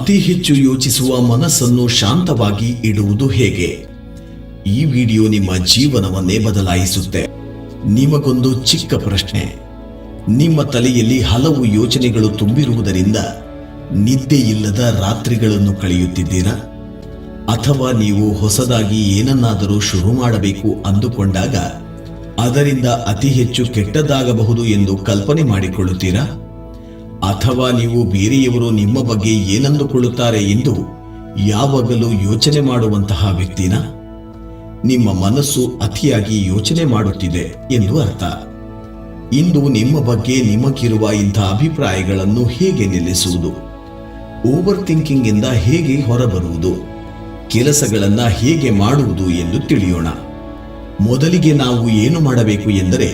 ಅತಿ ಹೆಚ್ಚು ಯೋಚಿಸುವ ಮನಸ್ಸನ್ನು ಶಾಂತವಾಗಿ ಇಡುವುದು ಹೇಗೆ? ಈ ವಿಡಿಯೋ ನಿಮ್ಮ ಜೀವನವನ್ನೇ ಬದಲಾಯಿಸುತ್ತೆ. ನಿಮಗೊಂದು ಚಿಕ್ಕ ಪ್ರಶ್ನೆ. ನಿಮ್ಮ ತಲೆಯಲ್ಲಿ ಹಲವು ಯೋಚನೆಗಳು ತುಂಬಿರುವುದರಿಂದ ನಿದ್ದೆಯಿಲ್ಲದ ರಾತ್ರಿಗಳನ್ನು ಕಳೆಯುತ್ತಿದ್ದೀರಾ? ಅಥವಾ ನೀವು ಹೊಸದಾಗಿ ಏನನ್ನಾದರೂ ಶುರು ಮಾಡಬೇಕು ಅಂದುಕೊಂಡಾಗ ಅದರಿಂದ ಅತಿ ಹೆಚ್ಚು ಕೆಟ್ಟದ್ದಾಗಬಹುದು ಎಂದು ಕಲ್ಪನೆ ಮಾಡಿಕೊಳ್ಳುತ್ತೀರಾ? ಅಥವಾ ನೀವು ಬೇರೆಯವರು ನಿಮ್ಮ ಬಗ್ಗೆ ಏನಂದುಕೊಳ್ಳುತ್ತಾರೆ ಎಂದು ಯಾವಾಗಲೂ ಯೋಚನೆ ಮಾಡುವಂತಹ ವ್ಯಕ್ತಿನ? ನಿಮ್ಮ ಮನಸ್ಸು ಅತಿಯಾಗಿ ಯೋಚನೆ ಮಾಡುತ್ತಿದೆ ಎಂದು ಅರ್ಥ. ಇಂದು ನಿಮ್ಮ ಬಗ್ಗೆ ನಿಮಗಿರುವ ಇಂಥ ಅಭಿಪ್ರಾಯಗಳನ್ನು ಹೇಗೆ ನಿಲ್ಲಿಸುವುದು? ಓವರ್ ಥಿಂಕಿಂಗ್ ಇಂದ ಹೇಗೆ ಹೊರಬರುವುದು? ಕೆಲಸಗಳನ್ನು ಹೇಗೆ ಮಾಡುವುದು ಎಂದು ತಿಳಿಯೋಣ. ಮೊದಲಿಗೆ ನಾವು ಏನು ಮಾಡಬೇಕು ಎಂದರೆ,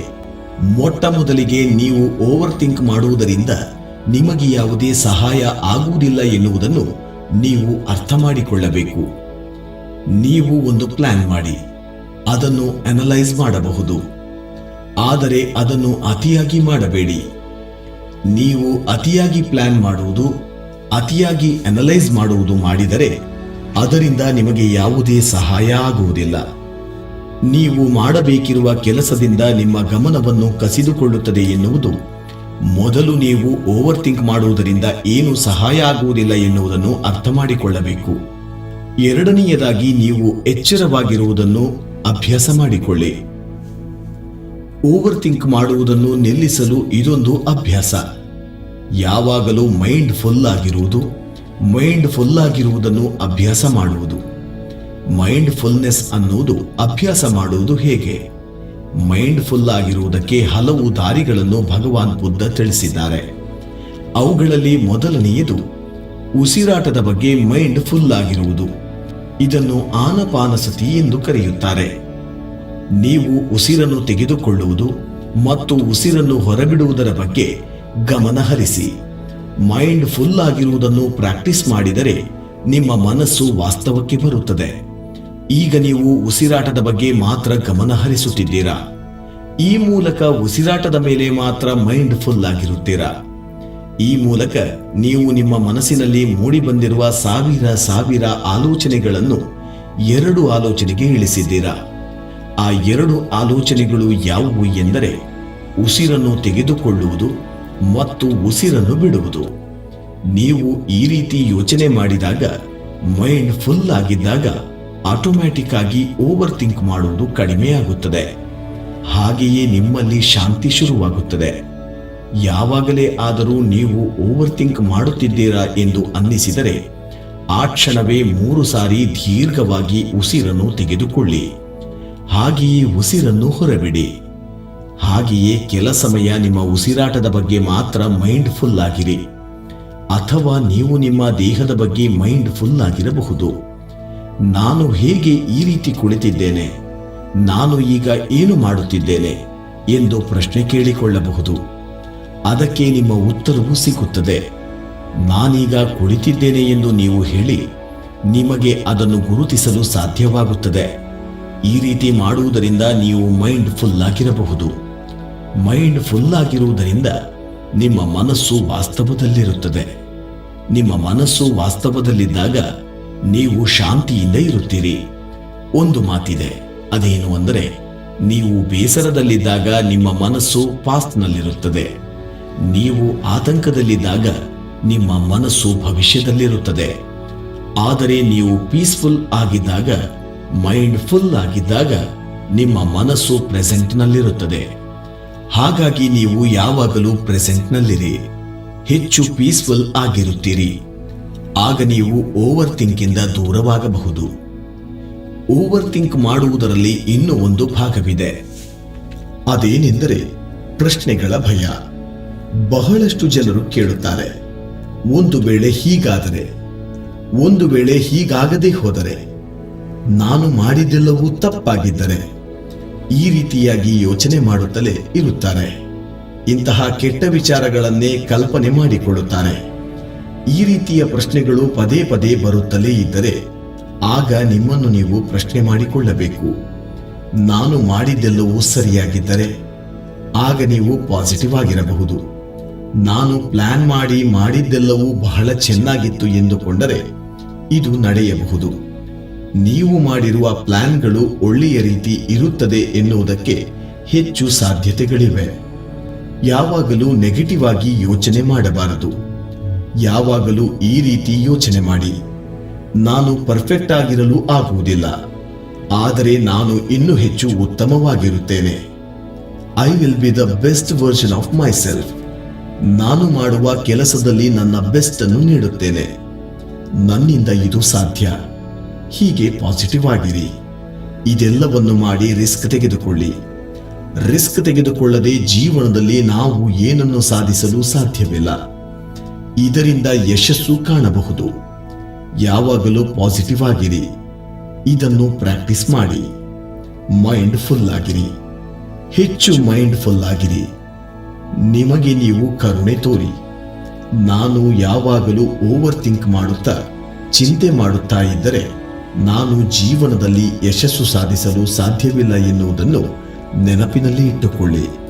ಮೊಟ್ಟ ಮೊದಲಿಗೆ ನೀವು ಓವರ್ ಥಿಂಕ್ ಮಾಡುವುದರಿಂದ ನಿಮಗೆ ಯಾವುದೇ ಸಹಾಯ ಆಗುವುದಿಲ್ಲ ಎನ್ನುವುದನ್ನು ನೀವು ಅರ್ಥ ಮಾಡಿಕೊಳ್ಳಬೇಕು. ನೀವು ಒಂದು ಪ್ಲಾನ್ ಮಾಡಿ, ಅದನ್ನು ಅನಲೈಸ್ ಮಾಡಬಹುದು, ಆದರೆ ಅದನ್ನು ಅತಿಯಾಗಿ ಮಾಡಬೇಡಿ. ನೀವು ಅತಿಯಾಗಿ ಪ್ಲಾನ್ ಮಾಡುವುದು, ಅತಿಯಾಗಿ ಅನಲೈಸ್ ಮಾಡುವುದು ಮಾಡಿದರೆ ಅದರಿಂದ ನಿಮಗೆ ಯಾವುದೇ ಸಹಾಯ ಆಗುವುದಿಲ್ಲ. ನೀವು ಮಾಡಬೇಕಿರುವ ಕೆಲಸದಿಂದ ನಿಮ್ಮ ಗಮನವನ್ನು ಕಸಿದುಕೊಳ್ಳುತ್ತದೆ ಎನ್ನುವುದು ಮೊದಲು ನೀವು ಓವರ್ ಥಿಂಕ್ ಮಾಡುವುದರಿಂದ ಏನು ಸಹಾಯ ಆಗುವುದಿಲ್ಲ ಎನ್ನುವುದನ್ನು ಅರ್ಥ ಮಾಡಿಕೊಳ್ಳಬೇಕು. ಎರಡನೆಯದಾಗಿ ನೀವು ಎಚ್ಚರವಾಗಿರುವುದನ್ನು ಅಭ್ಯಾಸ ಮಾಡಿಕೊಳ್ಳಿ. ಓವರ್ ಥಿಂಕ್ ಮಾಡುವುದನ್ನು ನಿಲ್ಲಿಸಲು ಇದೊಂದು ಅಭ್ಯಾಸ. ಯಾವಾಗಲೂ ಮೈಂಡ್ ಫುಲ್ ಆಗಿರುವುದನ್ನು ಅಭ್ಯಾಸ ಮಾಡುವುದು. ಮೈಂಡ್ ಫುಲ್ನೆಸ್ ಅನ್ನುವುದು ಅಭ್ಯಾಸ ಮಾಡುವುದು ಹೇಗೆ? ಮೈಂಡ್ ಫುಲ್ ಆಗಿರುವುದಕ್ಕೆ ಹಲವು ದಾರಿಗಳನ್ನು ಭಗವಾನ್ ಬುದ್ಧ ತಿಳಿಸಿದ್ದಾರೆ. ಅವುಗಳಲ್ಲಿ ಮೊದಲನೆಯದು ಉಸಿರಾಟದ ಬಗ್ಗೆ ಮೈಂಡ್ ಫುಲ್ ಆಗಿರುವುದು. ಇದನ್ನು ಆನಪಾನಸತಿ ಎಂದು ಕರೆಯುತ್ತಾರೆ. ನೀವು ಉಸಿರನ್ನು ತೆಗೆದುಕೊಳ್ಳುವುದು ಮತ್ತು ಉಸಿರನ್ನು ಹೊರಬಿಡುವುದರ ಬಗ್ಗೆ ಗಮನ ಹರಿಸಿ. ಮೈಂಡ್ ಫುಲ್ ಆಗಿರುವುದನ್ನು ಪ್ರಾಕ್ಟೀಸ್ ಮಾಡಿದರೆ ನಿಮ್ಮ ಮನಸ್ಸು ವಾಸ್ತವಕ್ಕೆ ಬರುತ್ತದೆ. ಈಗ ನೀವು ಉಸಿರಾಟದ ಬಗ್ಗೆ ಮಾತ್ರ ಗಮನ ಹರಿಸುತ್ತಿದ್ದೀರಾ. ಈ ಮೂಲಕ ಉಸಿರಾಟದ ಮೇಲೆ ಮಾತ್ರ ಮೈಂಡ್ ಫುಲ್ ಆಗಿರುತ್ತೀರಾ. ಈ ಮೂಲಕ ನೀವು ನಿಮ್ಮ ಮನಸ್ಸಿನಲ್ಲಿ ಮೂಡಿ ಬಂದಿರುವ ಸಾವಿರ ಆಲೋಚನೆಗಳನ್ನು 2 ಆಲೋಚನೆಗೆ ಇಳಿಸಿದ್ದೀರಾ. ಆ 2 ಆಲೋಚನೆಗಳು ಯಾವುವು ಎಂದರೆ, ಉಸಿರನ್ನು ತೆಗೆದುಕೊಳ್ಳುವುದು ಮತ್ತು ಉಸಿರನ್ನು ಬಿಡುವುದು. ನೀವು ಈ ರೀತಿ ಯೋಚನೆ ಮಾಡಿದಾಗ, ಮೈಂಡ್ ಫುಲ್ ಆಗಿದ್ದಾಗ ಆಟೋಮ್ಯಾಟಿಕ್ ಆಗಿ ಓವರ್ ಥಿಂಕ್ ಮಾಡುವುದು ಕಡಿಮೆಯಾಗುತ್ತದೆ. ಹಾಗೆಯೇ ನಿಮ್ಮಲ್ಲಿ ಶಾಂತಿ ಶುರುವಾಗುತ್ತದೆ. ಯಾವಾಗಲೇ ಆದರೂ ನೀವು ಓವರ್ ಥಿಂಕ್ ಮಾಡುತ್ತಿದ್ದೀರಾ ಎಂದು ಅನ್ನಿಸಿದರೆ ಆ ಕ್ಷಣವೇ 3 ಸಾರಿ ದೀರ್ಘವಾಗಿ ಉಸಿರನ್ನು ತೆಗೆದುಕೊಳ್ಳಿ. ಹಾಗೆಯೇ ಉಸಿರನ್ನು ಹೊರಬಿಡಿ. ಹಾಗೆಯೇ ಕೆಲ ಸಮಯ ನಿಮ್ಮ ಉಸಿರಾಟದ ಬಗ್ಗೆ ಮಾತ್ರ ಮೈಂಡ್ ಫುಲ್ ಆಗಿರಿ. ಅಥವಾ ನೀವು ನಿಮ್ಮ ದೇಹದ ಬಗ್ಗೆ ಮೈಂಡ್ ಫುಲ್ ಆಗಿರಬಹುದು. ನಾನು ಹೇಗೆ ಈ ರೀತಿ ಕುಳಿತಿದ್ದೇನೆ? ನಾನು ಈಗ ಏನು ಮಾಡುತ್ತಿದ್ದೇನೆ ಎಂದು ಪ್ರಶ್ನೆ ಕೇಳಿಕೊಳ್ಳಬಹುದು. ಅದಕ್ಕೆ ನಿಮ್ಮ ಉತ್ತರವೂ ಸಿಗುತ್ತದೆ. ನಾನೀಗ ಕುಳಿತಿದ್ದೇನೆ ಎಂದು ನೀವು ಹೇಳಿ ನಿಮಗೆ ಅದನ್ನು ಗುರುತಿಸಲು ಸಾಧ್ಯವಾಗುತ್ತದೆ. ಈ ರೀತಿ ಮಾಡುವುದರಿಂದ ನೀವು ಮೈಂಡ್ ಫುಲ್ ಆಗಿರಬಹುದು. ಮೈಂಡ್ ಫುಲ್ ಆಗಿರುವುದರಿಂದ ನಿಮ್ಮ ಮನಸ್ಸು ವಾಸ್ತವದಲ್ಲಿರುತ್ತದೆ. ನಿಮ್ಮ ಮನಸ್ಸು ವಾಸ್ತವದಲ್ಲಿದ್ದಾಗ ನೀವು ಶಾಂತಿಯಿಂದ ಇರುತ್ತೀರಿ. ಒಂದು ಮಾತಿದೆ, ಅದೇನು ಅಂದರೆ, ನೀವು ಬೇಸರದಲ್ಲಿದ್ದಾಗ ನಿಮ್ಮ ಮನಸ್ಸು ಪಾಸ್ಟ್ನಲ್ಲಿರುತ್ತದೆ. ನೀವು ಆತಂಕದಲ್ಲಿದ್ದಾಗ ನಿಮ್ಮ ಮನಸ್ಸು ಭವಿಷ್ಯದಲ್ಲಿರುತ್ತದೆ. ಆದರೆ ನೀವು ಪೀಸ್ಫುಲ್ ಆಗಿದ್ದಾಗ, ಮೈಂಡ್ ಫುಲ್ ಆಗಿದ್ದಾಗ ನಿಮ್ಮ ಮನಸ್ಸು ಪ್ರೆಸೆಂಟ್ನಲ್ಲಿರುತ್ತದೆ. ಹಾಗಾಗಿ ನೀವು ಯಾವಾಗಲೂ ಪ್ರೆಸೆಂಟ್ನಲ್ಲಿರಿ. ಹೆಚ್ಚು ಪೀಸ್ಫುಲ್ ಆಗಿರುತ್ತೀರಿ. ಆಗ ನೀವು ಓವರ್ ಥಿಂಕ್ ಇಂದ ದೂರವಾಗಬಹುದು. ಓವರ್ ಥಿಂಕ್ ಮಾಡುವುದರಲ್ಲಿ ಇನ್ನೂ ಒಂದು ಭಾಗವಿದೆ. ಅದೇನೆಂದರೆ ಪ್ರಶ್ನೆಗಳ ಭಯ. ಬಹಳಷ್ಟು ಜನರು ಕೇಳುತ್ತಾರೆ, ಒಂದು ವೇಳೆ ಹೀಗಾದರೆ, ಒಂದು ವೇಳೆ ಹೀಗಾಗದೇ ಹೋದರೆ, ನಾನು ಮಾಡಿದ್ದೆಲ್ಲವೂ ತಪ್ಪಾಗಿದ್ದರೆ, ಈ ರೀತಿಯಾಗಿ ಯೋಚನೆ ಮಾಡುತ್ತಲೇ ಇರುತ್ತಾರೆ. ಇಂತಹ ಕೆಟ್ಟ ವಿಚಾರಗಳನ್ನೇ ಕಲ್ಪನೆ ಮಾಡಿಕೊಳ್ಳುತ್ತಾರೆ. ಈ ರೀತಿಯ ಪ್ರಶ್ನೆಗಳು ಪದೇ ಪದೇ ಬರುತ್ತಲೇ ಇದ್ದರೆ ಆಗ ನಿಮ್ಮನ್ನು ನೀವು ಪ್ರಶ್ನೆ ಮಾಡಿಕೊಳ್ಳಬೇಕು. ನಾನು ಮಾಡಿದ್ದೆಲ್ಲವೂ ಸರಿಯಾಗಿದ್ದರೆ ಆಗ ನೀವು ಪಾಸಿಟಿವ್ ಆಗಿರಬಹುದು. ನಾನು ಪ್ಲಾನ್ ಮಾಡಿದ್ದೆಲ್ಲವೂ ಬಹಳ ಚೆನ್ನಾಗಿತ್ತು ಎಂದುಕೊಂಡರೆ ಇದು ನಡೆಯಬಹುದು. ನೀವು ಮಾಡಿರುವ ಪ್ಲಾನ್ಗಳು ಒಳ್ಳೆಯ ರೀತಿ ಇರುತ್ತದೆ ಎನ್ನುವುದಕ್ಕೆ ಹೆಚ್ಚು ಸಾಧ್ಯತೆಗಳಿವೆ. ಯಾವಾಗಲೂ ನೆಗೆಟಿವ್ ಆಗಿ ಯೋಚನೆ ಮಾಡಬಾರದು. ಯಾವಾಗಲೂ ಈ ರೀತಿ ಯೋಚನೆ ಮಾಡಿ, ನಾನು ಪರ್ಫೆಕ್ಟ್ ಆಗಿರಲು ಆಗುವುದಿಲ್ಲ, ಆದರೆ ನಾನು ಇನ್ನೂ ಹೆಚ್ಚು ಉತ್ತಮವಾಗಿರುತ್ತೇನೆ. I will be the best version of myself. ನಾನು ಮಾಡುವ ಕೆಲಸದಲ್ಲಿ ನನ್ನ ಬೆಸ್ಟ್ ಅನ್ನು ನೀಡುತ್ತೇನೆ. ನನ್ನಿಂದ ಇದು ಸಾಧ್ಯ. ಹೀಗೆ ಪಾಸಿಟಿವ್ ಆಗಿರಿ. ಇದೆಲ್ಲವನ್ನು ಮಾಡಿ ರಿಸ್ಕ್ ತೆಗೆದುಕೊಳ್ಳಿ. ರಿಸ್ಕ್ ತೆಗೆದುಕೊಳ್ಳದೆ ಜೀವನದಲ್ಲಿ ನಾವು ಏನನ್ನು ಸಾಧಿಸಲು ಸಾಧ್ಯವಿಲ್ಲ. ಇದರಿಂದ ಯಶಸ್ಸು ಕಾಣಬಹುದು. ಯಾವಾಗಲೂ ಪಾಸಿಟಿವ್ ಆಗಿರಿ. ಇದನ್ನು ಪ್ರಾಕ್ಟೀಸ್ ಮಾಡಿ. ಮೈಂಡ್ ಫುಲ್ ಆಗಿರಿ. ಹೆಚ್ಚು ಮೈಂಡ್ ಫುಲ್ ಆಗಿರಿ. ನಿಮಗೆ ನೀವು ಕರುಣೆ ತೋರಿ. ನಾನು ಯಾವಾಗಲೂ ಓವರ್ ಥಿಂಕ್ ಮಾಡುತ್ತಾ ಚಿಂತೆ ಮಾಡುತ್ತಾ ಇದ್ದರೆ ನಾನು ಜೀವನದಲ್ಲಿ ಯಶಸ್ಸು ಸಾಧಿಸಲು ಸಾಧ್ಯವಿಲ್ಲ ಎನ್ನುವುದನ್ನು ನೆನಪಿನಲ್ಲಿ ಇಟ್ಟುಕೊಳ್ಳಿ.